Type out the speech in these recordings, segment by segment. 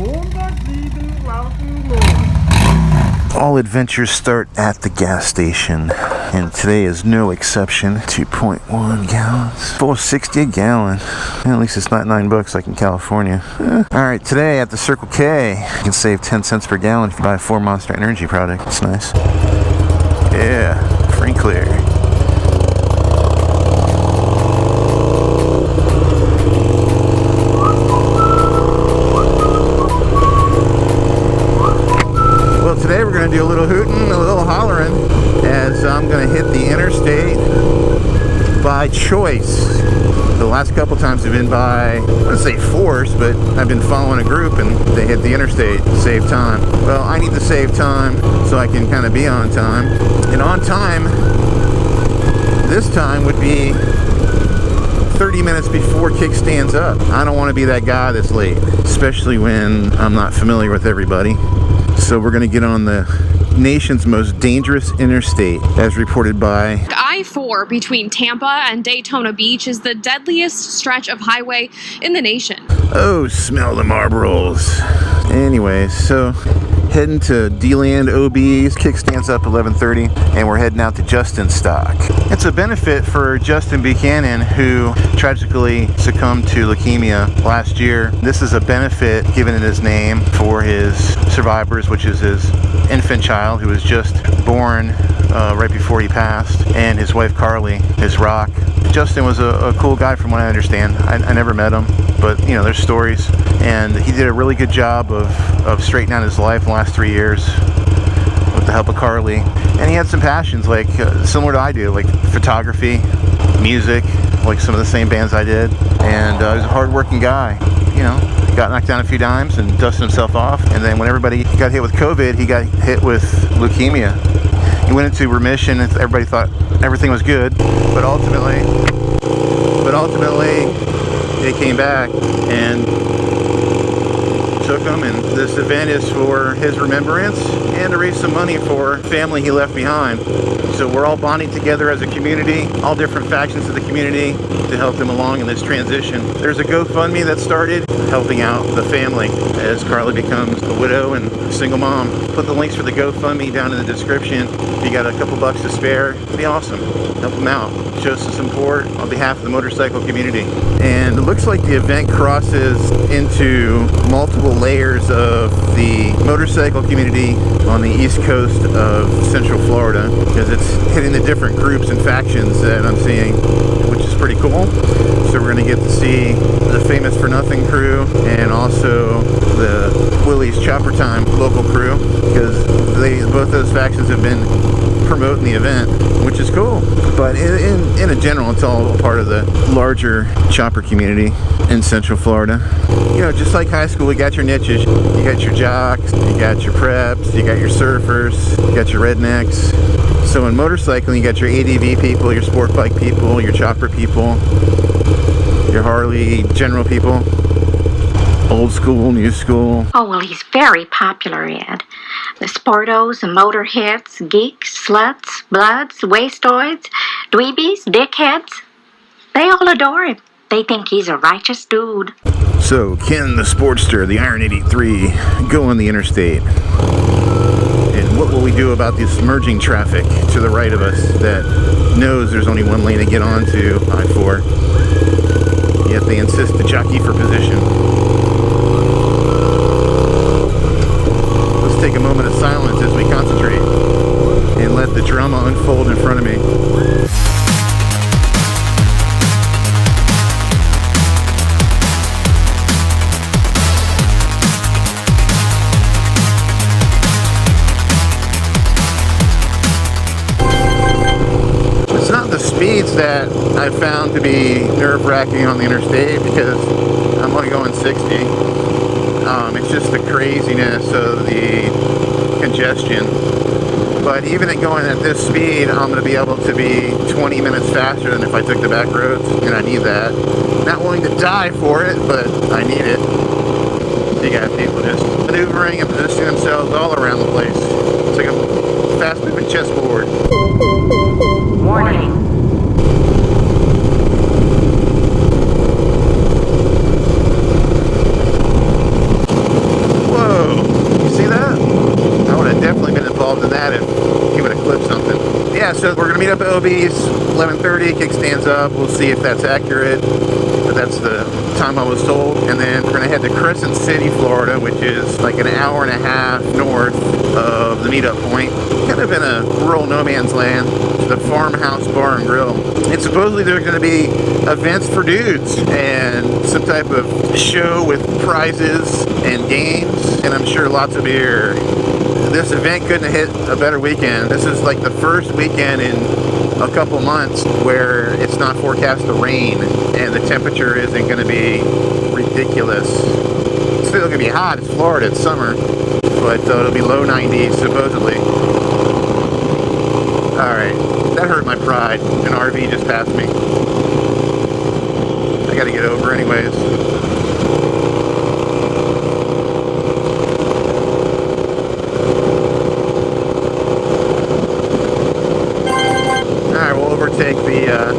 107 laufen los. All adventures start at the gas station, and today is no exception. 2.1 gallons, 4.60 a gallon. At least it's not $9 like in California. All right, today at the Circle K, you can save 10 cents per gallon if you buy 4 Monster Energy product. That's nice. Yeah, free and clear. Today we're going to do a little hooting, a little hollering, as I'm going to hit the interstate by choice. The last couple times have been by, I wouldn't say force, but I've been following a group and they hit the interstate to save time. Well, I need to save time so I can kind of be on time. And on time, this time would be 30 minutes before kickstands up. I don't want to be that guy that's late, especially when I'm not familiar with everybody. So we're going to get on the nation's most dangerous interstate, as reported by I-4 between Tampa and Daytona Beach is the deadliest stretch of highway in the nation. Oh, smell the Marlboros. Anyway, so heading to D-Land OB's, kickstands up 11:30, and we're heading out to Justin's stock. It's a benefit for Justin Buchanan, who tragically succumbed to leukemia last year. This is a benefit given in his name for his survivors, which is his infant child who was just born right before he passed, and his wife Harley, his rock. Justin was a cool guy from what I understand. I never met him, but you know, there's stories, and he did a really good job of straightening out his life in the last 3 years with the help of Harley. And he had some passions like similar to I do, like photography, music, like some of the same bands I did. And he was a hard-working guy, you know. Got knocked down a few times and dusted himself off, and then when everybody got hit with COVID, he got hit with leukemia. He went into remission and everybody thought everything was good, but ultimately it came back and took him, and this event is for his remembrance and to raise some money for family he left behind. So we're all bonding together as a community, all different factions of the community, to help them along in this transition. There's a GoFundMe that started helping out the family as Carly becomes a widow and a single mom. Put the links for the GoFundMe down in the description. If you got a couple bucks to spare, it'd be awesome. Help them out. Show some support on behalf of the motorcycle community. And it looks like the event crosses into multiple layers of the motorcycle community on the east coast of Central Florida, because it's hitting the different groups and factions that I'm seeing, which is pretty cool. So we're going to get to see the Famous for Nothing crew and also the Willie's Chopper Time local crew, because both those factions have been promoting the event, which is cool. But in a general, it's all part of the larger chopper community in Central Florida. You know, just like high school, we got your niches. You got your jocks, you got your preps, you got your surfers, you got your rednecks. So in motorcycling, you got your ADV people, your sport bike people, your chopper people, your Harley general people, old school, new school. Oh, well, he's very popular, Ed. The sportos, the motorheads, geeks, sluts, bloods, wastoids, dweebies, dickheads, they all adore him. They think he's a righteous dude. So, can the Sportster, the Iron 83, go on the interstate? And what will we do about this merging traffic to the right of us that knows there's only one lane to get onto I-4, yet they insist to jockey for position? Let's take a moment of silence as we concentrate and let the drama unfold in front of me. Speeds that I found to be nerve-wracking on the interstate, because I'm only going 60. It's just the craziness of the congestion. But even at going at this speed, I'm going to be able to be 20 minutes faster than if I took the back roads, and I need that. Not willing to die for it, but I need it. You got people just maneuvering and positioning themselves all around the place. It's like a fast-moving chessboard. Warning. So we're gonna meet up at OB's 11:30. Kickstands up. We'll see if that's accurate, but that's the time I was told. And then we're gonna head to Crescent City, Florida, which is like an hour and a half north of the meetup point. Kind of in a rural no man's land. The Farmhouse Bar and Grill. And supposedly there's gonna be events for dudes and some type of show with prizes and games, and I'm sure lots of beer. This event couldn't have hit a better weekend. This is like the first weekend in a couple months where it's not forecast to rain and the temperature isn't going to be ridiculous. It's still going to be hot. It's Florida. It's summer. But it'll be low 90s supposedly. Alright. That hurt my pride. An RV just passed me. I got to get over anyways. Take the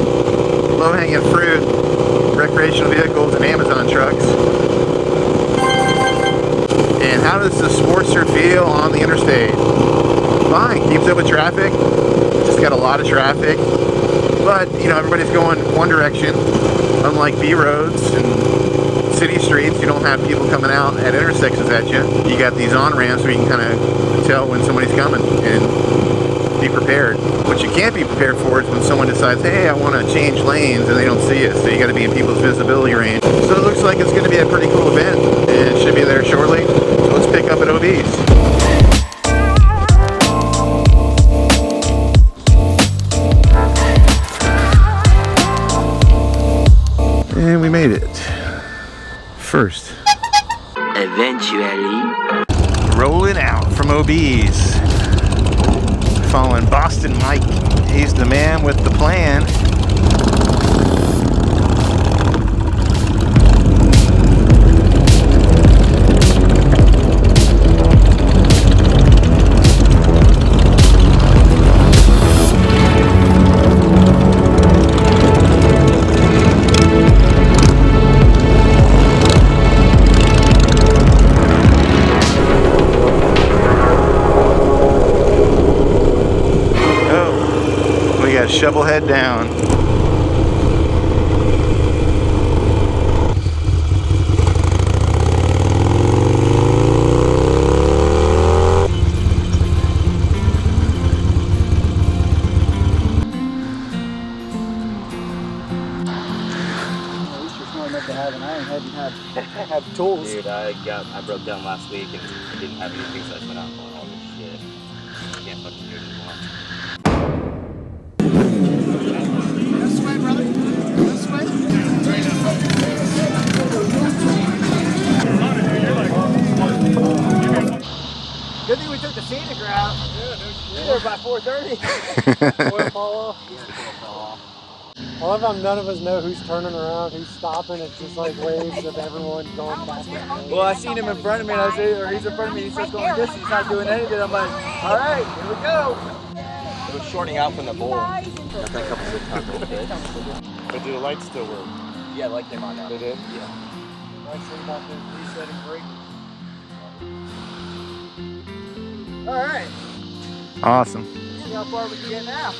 low-hanging fruit, recreational vehicles, and Amazon trucks. And how does the Sportster feel on the interstate? Fine, keeps up with traffic. Just got a lot of traffic, but you know everybody's going one direction. Unlike B roads and city streets, you don't have people coming out at intersections at you. You got these on-ramps where you can kind of tell when somebody's coming and be prepared. What you can't be prepared for is when someone decides, hey, I want to change lanes, and they don't see it, so you got to be in people's visibility range. So it looks like it's going to be a pretty cool event, and it should be there shortly. So let's pick up at OB's. And we made it. First. Eventually. Rolling out from OB's. Following Boston Mike. He's the man with the plan. Shovel head down. Have tools. Dude, I broke down last week and I didn't have anything, so I just went out and bought all this shit. I can't fucking do it anymore. This way, brother. This way. Good thing we took the scenic route. Yeah, we were there by 4:30. Boy, fall off. I love how none of us know who's turning around, who's stopping. It's just like waves of everyone going back. Well, I seen him in front of me, and I say, or he's in front of me, he starts going this, he's not doing anything. I'm like, all right, here we go. It was shorting out from the bowl. Got that couple of times a bit. But do the lights still work? Yeah, the light came on now. They did? Yeah. Nice thing about the resetting brake. All right. Awesome. See how far we can get now.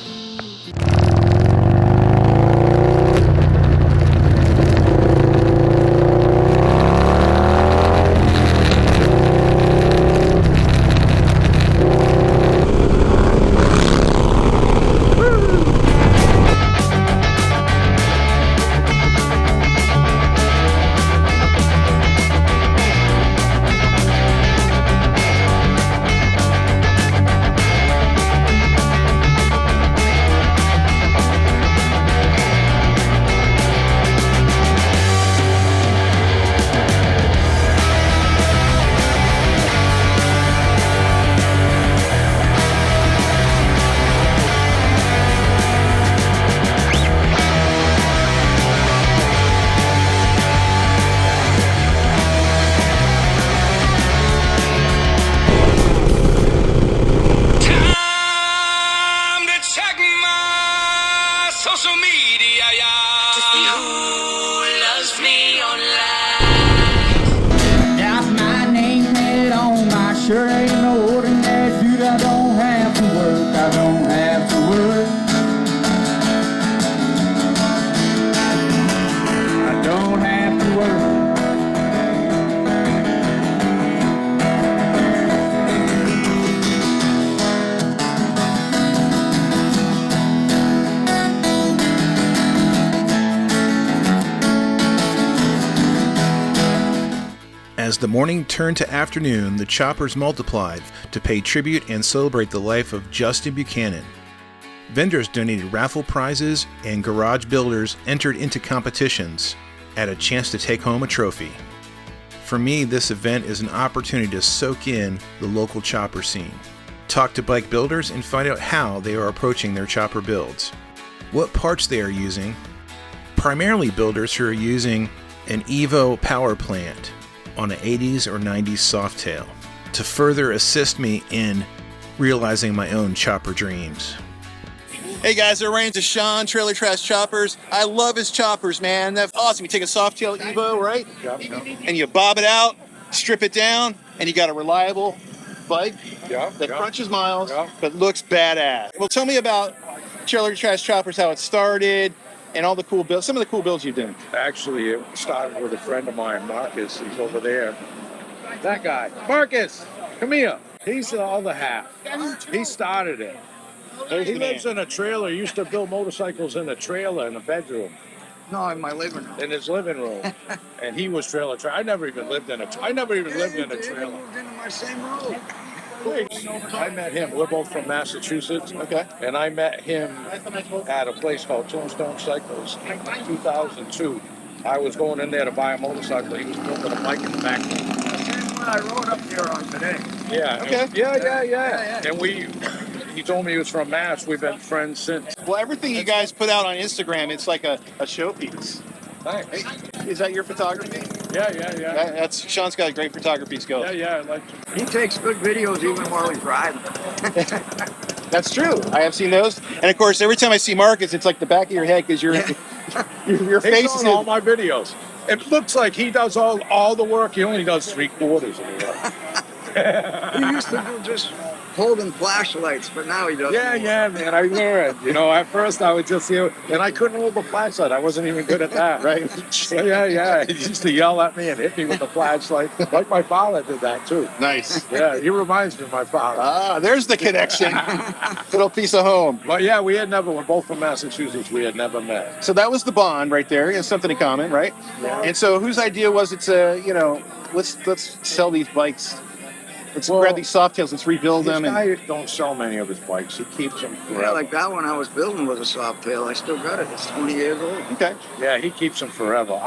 the morning turned to afternoon, the choppers multiplied to pay tribute and celebrate the life of Justin Buchanan. Vendors donated raffle prizes, and garage builders entered into competitions at a chance to take home a trophy. For me, this event is an opportunity to soak in the local chopper scene, talk to bike builders, and find out how they are approaching their chopper builds, what parts they are using, primarily builders who are using an Evo power plant on an 80s or 90s softail to further assist me in realizing my own chopper dreams. Hey guys, they're running to Sean, Trailer Trash Choppers. I love his choppers, man. That's awesome. You take a softail Evo, right? Yep. And you bob it out, strip it down, and you got a reliable bike that crunches miles, but looks badass. Well, tell me about Trailer Trash Choppers, how it started, and all the cool builds, some of the cool builds you've done. Actually, it started with a friend of mine, Marcus. He's over there. That guy. Marcus, come here. He's the other half. He started it. He lives in a trailer. He used to build motorcycles in a trailer in a bedroom. No, in my living room. In his living room. And he was trailer. I never even lived in a trailer. We moved into my same room. I met him. We're both from Massachusetts. Okay. And I met him at a place called Tombstone Cycles in 2002. I was going in there to buy a motorcycle. He was building a bike in the back. The same one I rode up here on today. Yeah. Okay. Yeah. And he told me he was from Mass. We've been friends since. Well, everything you guys put out on Instagram, it's like a showpiece. Thanks. Is that your photography? Yeah. That's Sean's got a great photography skill. Yeah, I like He takes good videos even while he's riding. That's true. I have seen those. And of course, every time I see Marcus, it's like the back of your head because your face He's is on all my videos. It looks like he does all the work. He only does 3/4 of the work. He used to do just holding flashlights, but now he doesn't. Yeah, man. I learned. At first I would just and I couldn't hold the flashlight. I wasn't even good at that. right. Yeah. He used to yell at me and hit me with the flashlight. Like my father did that too. Nice. Yeah, he reminds me of my father. Ah, there's the connection. Little piece of home. But yeah, we're both from Massachusetts. We had never met. So that was the bond right there. You know, something in common, right? Yeah. And so whose idea was it to, let's sell these bikes. Let's grab these softails, let's rebuild them. This guy don't sell many of his bikes. He keeps them forever. Yeah, like that one I was building was a soft tail. I still got it. It's 20 years old. Okay. Yeah, he keeps them forever.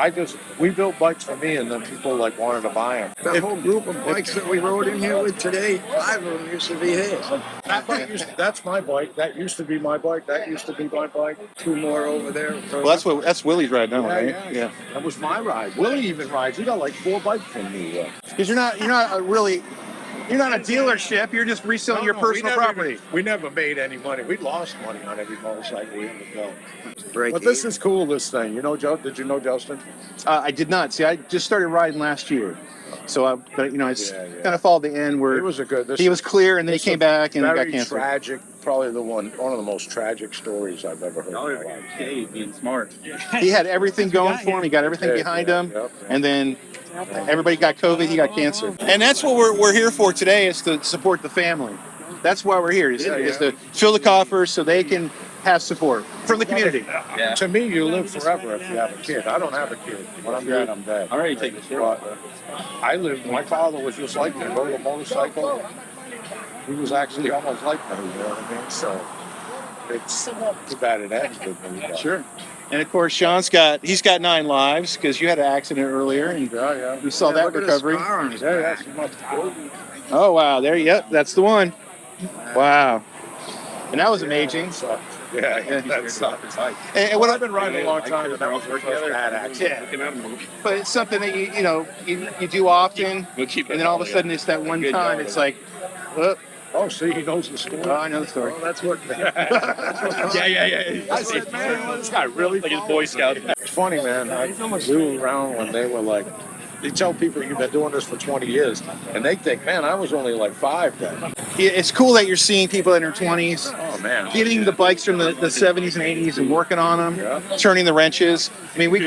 We built bikes for me, and then people wanted to buy them. The whole group of bikes that we rode in here with today, 5 of them used to be his. That's my bike. That used to be my bike. That used to be my bike. 2 more over there. Well, that's Willie's ride now, right? Yeah. That was my ride. Willie even rides. He got like 4 bikes from me. Because you're not a dealership. You're just reselling your personal property. We never made any money. We lost money on every motorcycle we ever built. Break But this is cool, this thing. Did you know Justin? I did not. See, I just started riding last year. So, it's kind of followed the end where It was a good. he was clear and then he came back and got Very canceled. tragic. Probably one of the most tragic stories I've ever heard. In my life. Being smart. He had everything going for him. He got everything behind him. Yep. And then everybody got COVID. He got cancer. And that's what we're here for today, is to support the family. That's why we're here, is to fill the coffers so they can have support from the community. Yeah. To me, you live forever if you have a kid. I don't have a kid. When I'm dead, I'm dead. I'm ready to take the shit off. My father was just like me. Rode a motorcycle. He was actually almost like me, you know what I mean? So it's too bad it ends with me. But. Sure. And of course, Sean's got 9 lives because you had an accident earlier and Yeah. we saw that look at his recovery. scar on his Yeah, back. that's much cool. Oh wow, that's the one. Wow. And that was amazing. Yeah, that sucks. And what I've been riding a long time, and that was my first bad accident. But it's something that you do often, and then all of a sudden it's that one time. It's like, Oh, see, he knows the story. oh, I know the story. Well, that's what. Yeah. I said, man, this guy really Like his Boy Scout. It's funny, man. We were around when they were like, they tell people you've been doing this for 20 years, and they think, man, I was only like 5 then. It's cool that you're seeing people in their 20s Oh, man. getting the bikes from the 70s and 80s and working on them, turning the wrenches. I mean, we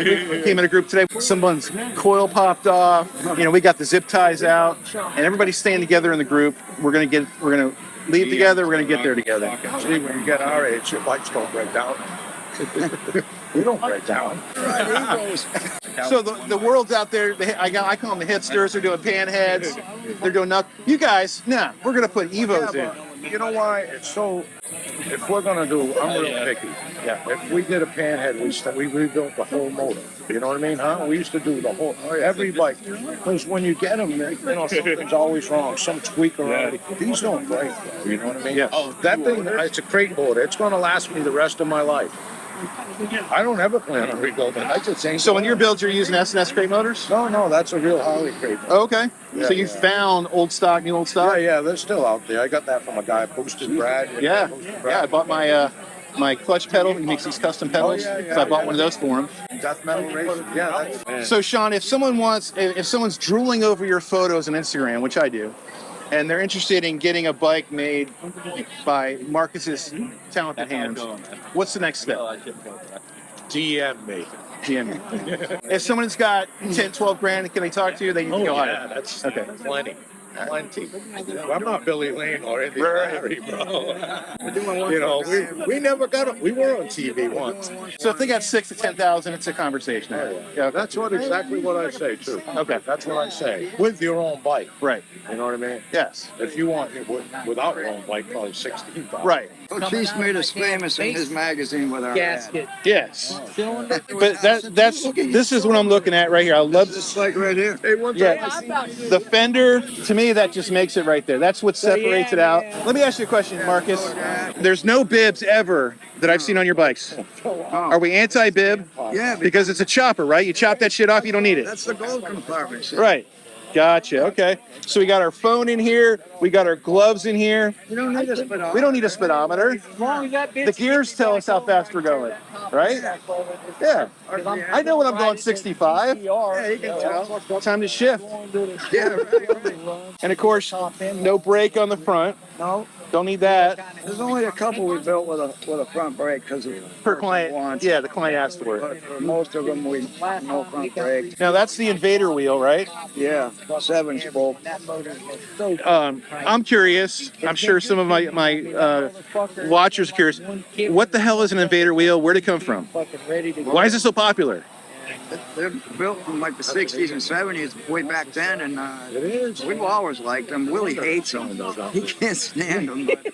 came in a group today. Someone's coil popped off. We got the zip ties out, and everybody's staying together in the group. We're gonna leave together. We're gonna get there together. See, when you get our age, your bikes don't break down. We don't break down. So the world's out there. I call them the hipsters. They're doing panheads. They're doing nothing. You guys, nah, we're gonna put Evos in. You know why? It's so. If we're gonna do, I'm real picky. Yeah. If we did a panhead, we rebuilt the whole motor. You know what I mean, huh? We used to do the whole, every bike. Because when you get them, you know, something's always wrong. Some tweak already. These don't break. You know what I mean? Yeah. Oh, that thing, it's a crate motor. It's gonna last me the rest of my life. I don't ever plan on rebuilding. I just ain't. So in your builds, you're using S&S crate motors? No, that's a real Harley crate motor. Oh, okay. Yeah, So you found old stock, new old stock? Yeah, they're still out there. I got that from a guy, Boosted Brad. Yeah. Boosted Brad. Yeah, I bought my clutch pedal. He makes these custom pedals. So I bought one of those for him. Death metal racing. Yeah, that's. So Sean, if someone's drooling over your photos on Instagram, which I do, and they're interested in getting a bike made by Marcus's talented hands, what's the next step? DM me. If someone's got 10, 12 grand, can they talk to you? They need to go higher. That's Okay. plenty. I'm not Billy Lane or Andy Barry, bro. You know, we never got it. We were on TV once. So if they got 6 to 10,000, it's a conversation. Yeah, that's exactly what I say too. Okay. That's what I say. With your own bike. Right. You know what I mean? Yes. If you want it without your own bike, probably 16,000. Right. She's made us famous in his magazine with our ad. Yes. But this is what I'm looking at right here. I love This bike right here. Yeah. The fender, to me, that just makes it right there. That's what separates it out. Let me ask you a question, Marcus. There's no bibs ever that I've seen on your bikes. Are we anti-bib? Yeah, Because it's a chopper, right? You chop that shit off, you don't need it. that's the gold compartment. See? Right. Gotcha. Okay. So we got our phone in here. We got our gloves in here. You don't need a speedometer. We don't need a speedometer. The gears tell us how fast we're going, right? Yeah. I know when I'm going 65. Yeah, you can tell. Time to shift. Yeah, right. And of course, no brake on the front. No, Don't need that. there's only a couple we built with a front brake because of Per client. wants. Yeah, the client asked for it. But for most of them, we no front brake. Now that's the Invader wheel, right? Yeah, 7-spoke. I'm curious. I'm sure some of my watchers are curious. What the hell is an Invader wheel? Where'd it come from? Why is it so popular? They're built from like the 60s and 70s, way back then, and we've always liked them. Willie hates them. He can't stand them. But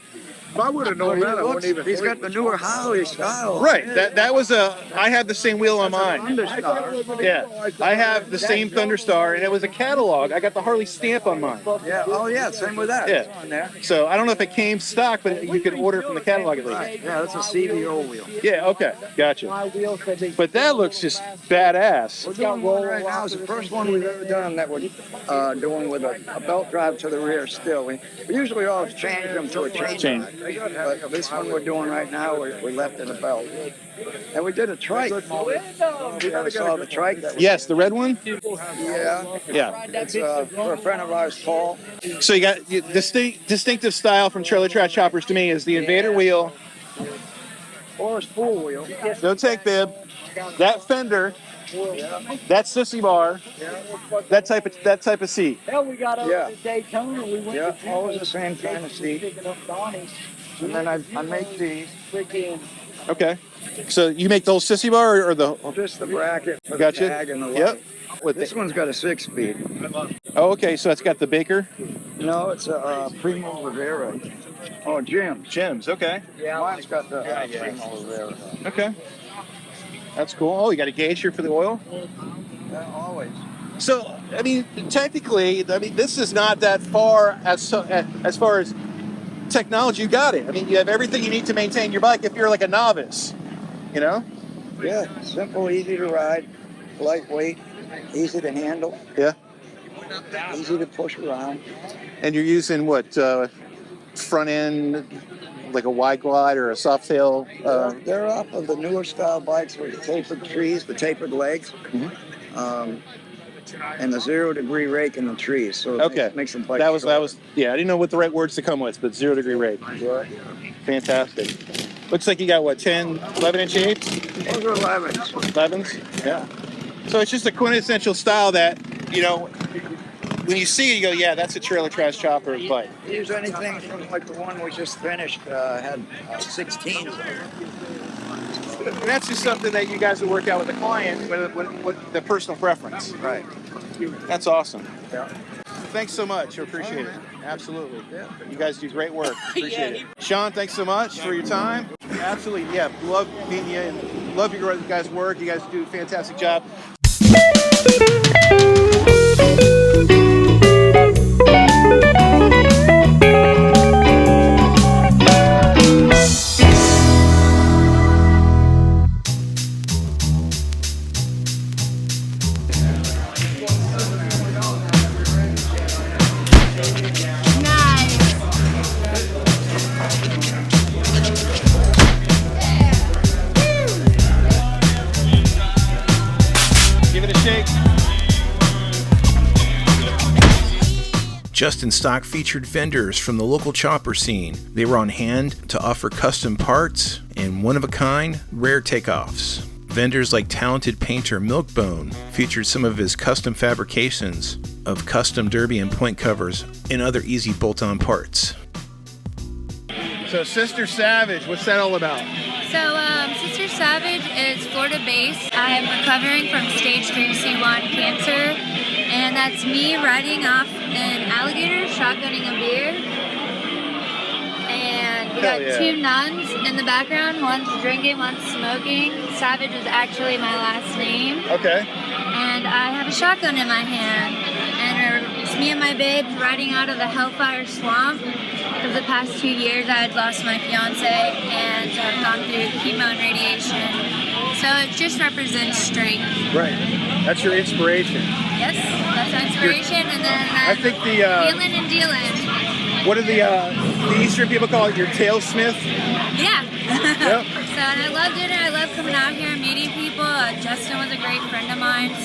If I would have known that, I wouldn't even. he's got the newer Harley style. Right. That was I have the same wheel on mine. Thunderstar. Yeah. I have the same Thunderstar, and it was a catalog. I got the Harley stamp on mine. Yeah. Oh yeah. Same with that. Yeah. It's on there. So I don't know if it came stock, but you could order it from the catalog at least. Yeah, that's a CVO wheel. Yeah. Okay. Gotcha. But that looks just badass. We're doing one right now. It's the first one we've ever done that we're doing with a belt drive to the rear still. We usually always change them to a chain. But this one we're doing right now, we left in a belt. And we did a trike. You ever saw the trike? Yes, the red one. Yeah. Yeah. It's for a friend of ours, Paul. So you got distinctive style from Trailer Trash Choppers to me is the Invader wheel. Or a spool wheel. No take bib. That fender. That sissy bar. That type of seat. Yeah. Yeah, always the same kind of seat. And then I make these, Okay. So you make the whole sissy bar or the? just the bracket for the Gotcha. tag and the light. Yep. This one's got a 6-speed. Oh, okay. So it's got the Baker. No, it's a Primo Rivera. Oh, Jim's. Okay. Yeah, mine's got the Primo Rivera. Okay. That's cool. Oh, you got a gauge here for the oil. Yeah, always. So I mean, technically, this is not that far as far as technology. You got it. I mean, you have everything you need to maintain your bike if you're like a novice. You know. Yeah, simple, easy to ride, lightweight, easy to handle. Yeah. Easy to push around. And you're using what front end, like a wide glide or a soft tail? They're off of the newer style bikes with the tapered trees, the tapered legs, and the 0-degree rake in the trees. So it makes them bike. That was yeah. I didn't know what the right words to come with, but 0-degree rake. Yeah. Fantastic. Looks like you got what, 10, 11-inch eights? Those are 11s. 11s? Yeah. So it's just a quintessential style that, you know, when you see it, you go, yeah, that's a Trailer Trash Chopper bike. Use anything from like the one we just finished, had 16s. And that's just something that you guys will work out with the client, with the personal preference. Right. That's awesome. Yeah. Thanks so much. I appreciate it. Absolutely. You guys do great work. Appreciate it. Sean, thanks so much for your time. Absolutely. Yeah, love meeting you and love your guys' work. You guys do a fantastic job. Justin Stock featured vendors from the local chopper scene. They were on hand to offer custom parts and one-of-a-kind, rare takeoffs. Vendors like talented painter Milkbone featured some of his custom fabrications of custom derby and point covers and other easy bolt-on parts. So Sister Savage, what's that all about? So Sister Savage is Florida-based. I'm recovering from stage 3 C1 cancer, and that's me riding off an alligator, shotgunning a beer. And we got 2 nuns in the background. One's drinking, one's smoking. Savage is actually my last name. Okay. And I have a shotgun in my hand. And it's me and my babe riding out of the Hellfire Swamp. For the past 2 years, I had lost my fiance and I've gone through chemo and radiation. So it just represents strength. Right. That's your inspiration. Yes, that's my inspiration. And then I think the wheeling and dealing. What do the Eastern people call it? Your tailsmith? Yeah. Yep. So and I love doing it. I love coming out here and meeting people. Justin was a great friend of mine.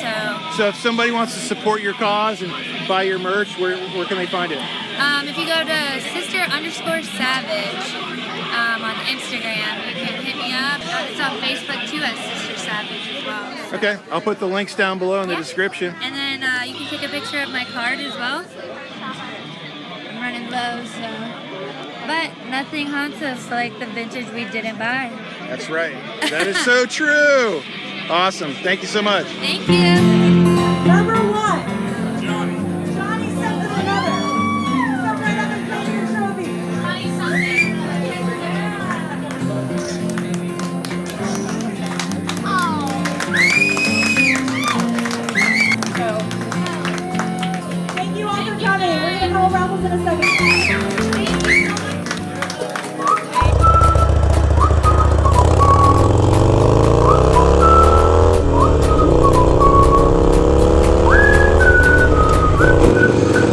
So if somebody wants to support your cause and buy your merch, where can they find it? If you go to Sister_Savage on Instagram, you can hit me up. It's on Facebook too as Sister Savage as well. So. Okay, I'll put the links down below in the description. And then you can take a picture of my card as well. I'm running low, so. But nothing haunts us like the vintage we didn't buy. That's right. That is so true. Awesome. Thank you so much. Thank you. Number 1. Johnny something or another. Come right up and show me your trophy. Johnny something. Thank you all for coming. We're going to call raffles in a second.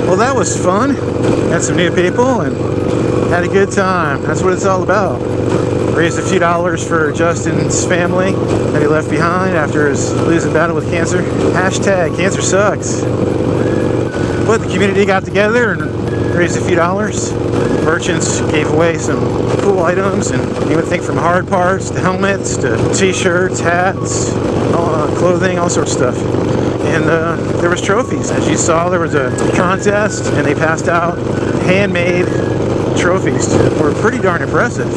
Well, that was fun. Met some new people and had a good time. That's what it's all about. Raised a few dollars for Justin's family that he left behind after his losing battle with cancer. Hashtag cancer sucks. But the community got together and raised a few dollars. Merchants gave away some cool items, and you would think from hard parts to helmets to t-shirts, hats, clothing, all sorts of stuff. And there was trophies. As you saw, there was a contest, and they passed out handmade trophies. Were pretty darn impressive.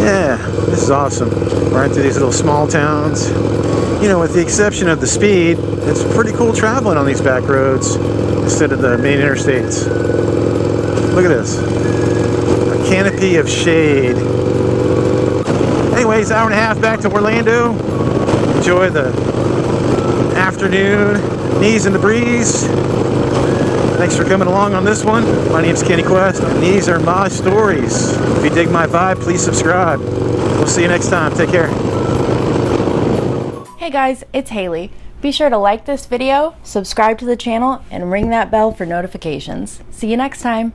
Yeah, this is awesome. Right through these little small towns. You know, with the exception of the speed, it's pretty cool traveling on these back roads instead of the main interstates. Look at this. A canopy of shade. Anyways, hour and a half back to Orlando. Enjoy the afternoon, knees in the breeze. Thanks for coming along on this one. My name's Kenny Quest, and these are my stories. If you dig my vibe, please subscribe. We'll see you next time. Take care. Hey guys, it's Haley. Be sure to like this video, subscribe to the channel, and ring that bell for notifications. See you next time.